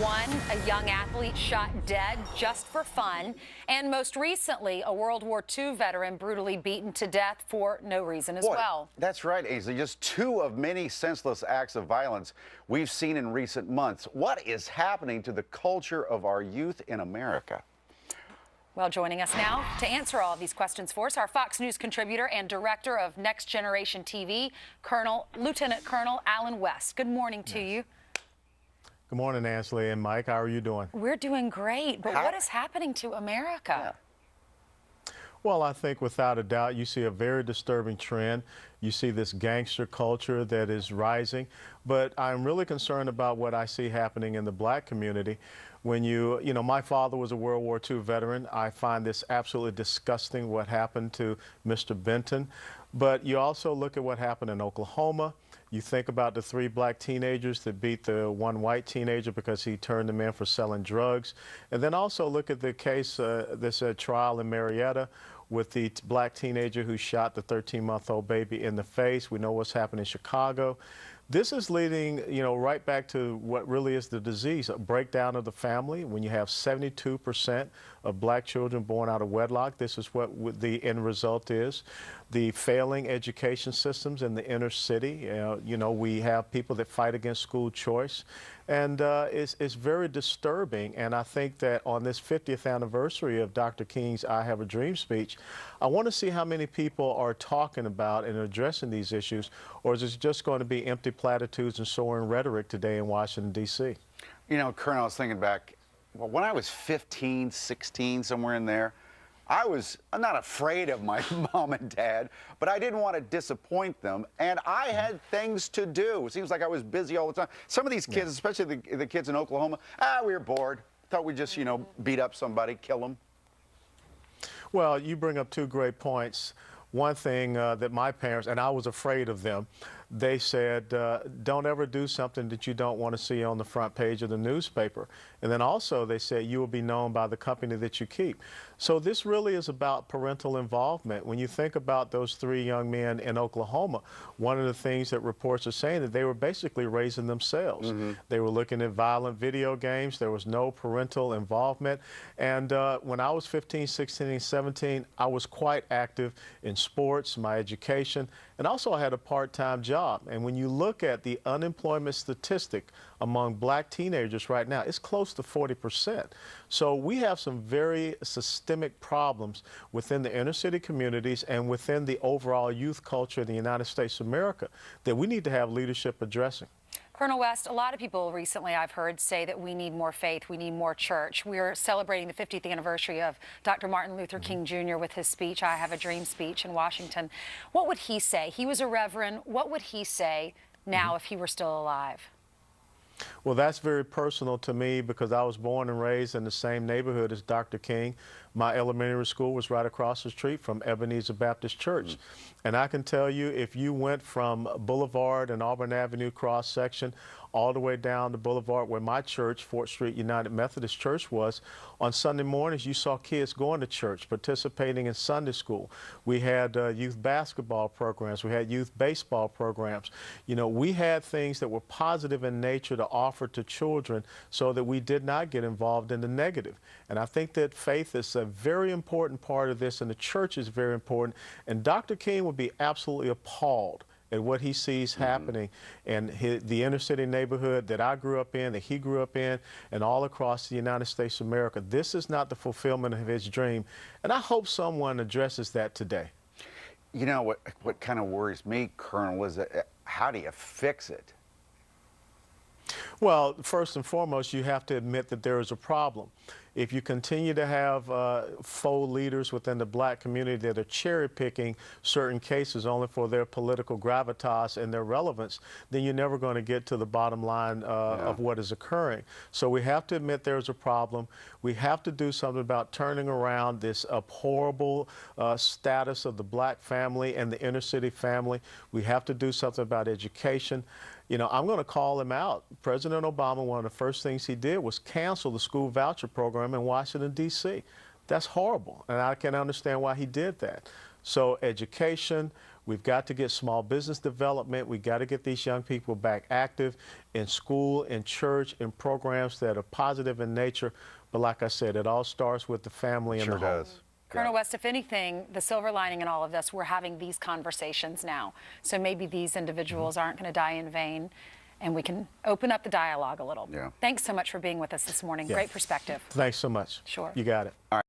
One, a young athlete shot dead just for fun. And most recently, a World War II veteran brutally beaten to death for no reason as well. That's right, Ainsley. Just two of many senseless acts of violence we've seen in recent months. What is happening to the culture of our youth in America? Well, joining us now to answer all of these questions for us, our Fox News contributor and director of Next Generation TV, Lieutenant Colonel Alan West. Good morning to you. Good morning, Ashley and Mike. How are you doing? We're doing great, but what is happening to America? Well, I think without a doubt, you see a very disturbing trend. You see this gangster culture that is rising, but I'm really concerned about what I see happening in the black community. When my father was a World War II veteran. I find this absolutely disgusting what happened to Mr. Benton. But you also look at what happened in Oklahoma. You think about the 3 black teenagers that beat the 1 white teenager because he turned them in for selling drugs. And then also look at the case, this trial in Marietta with the black teenager who shot the 13-month-old baby in the face. We know what's happened in Chicago. This is leading, right back to what really is the disease, a breakdown of the family. When you have 72% of black children born out of wedlock, this is what the end result is. The failing education systems in the inner city. We have people that fight against school choice. And it's very disturbing. And I think that on this 50th anniversary of Dr. King's I Have a Dream speech, I want to see how many people are talking about and addressing these issues, or is it just going to be empty platitudes and soaring rhetoric today in Washington, D.C.? Colonel, I was thinking back, when I was 15, 16, somewhere in there, I'm not afraid of my mom and dad, but I didn't want to disappoint them, and I had things to do. It seems like I was busy all the time. Some of these kids, especially the kids in Oklahoma, we were bored. Thought we'd just, beat up somebody, kill them. Well, you bring up 2 great points. One thing that my parents, and I was afraid of them, they said, don't ever do something that you don't want to see on the front page of the newspaper. And then also they said you will be known by the company that you keep. So this really is about parental involvement. When you think about those 3 young men in Oklahoma, one of the things that reports are saying that they were basically raising themselves. They were looking at violent video games. There was no parental involvement. And when I was 15, 16, and 17, I was quite active in sports, my education, and also I had a part-time job. And when you look at the unemployment statistic among black teenagers right now, it's close to 40%. So we have some very systemic problems within the inner city communities and within the overall youth culture in the United States of America that we need to have leadership addressing. Colonel West, a lot of people recently I've heard say that we need more faith, we need more church. We're celebrating the 50th anniversary of Dr. Martin Luther King Jr. with his speech, I Have a Dream speech in Washington. What would he say? He was a reverend. What would he say now if he were still alive? Well, that's very personal to me because I was born and raised in the same neighborhood as Dr. King. My elementary school was right across the street from Ebenezer Baptist Church. And I can tell you, if you went from Boulevard and Auburn Avenue cross section all the way down the Boulevard where my church, Fort Street United Methodist Church, was, on Sunday mornings you saw kids going to church, participating in Sunday school. We had youth basketball programs. We had youth baseball programs. We had things that were positive in nature to offer to children so that we did not get involved in the negative. And I think that faith is a very important part of this, and the church is very important. And Dr. King would be absolutely appalled at what he sees happening in the inner city neighborhood that I grew up in, that he grew up in, and all across the United States of America. This is not the fulfillment of his dream, and I hope someone addresses that today. What kind of worries me, Colonel, is how do you fix it? Well, first and foremost, you have to admit that there is a problem. If you continue to have faux leaders within the black community that are cherry-picking certain cases only for their political gravitas and their relevance, then you're never going to get to the bottom line of what is occurring. So we have to admit there's a problem. We have to do something about turning around this abhorrible status of the black family and the inner city family. We have to do something about education. I'm going to call him out. President Obama, one of the first things he did was cancel the school voucher program in Washington, D.C. That's horrible, and I can understand why he did that. So education, We've got to get small business development. We've got to get these young people back active in school, in church, in programs that are positive in nature. But like I said, it all starts with the family and Sure the home. does. Colonel West, if anything, the silver lining in all of this, we're having these conversations now. So maybe these individuals aren't going to die in vain, and we can open up the dialogue a little. Yeah. Thanks so much for being with us this morning. Yeah. Great perspective. Thanks so much. Sure. You got it. All right.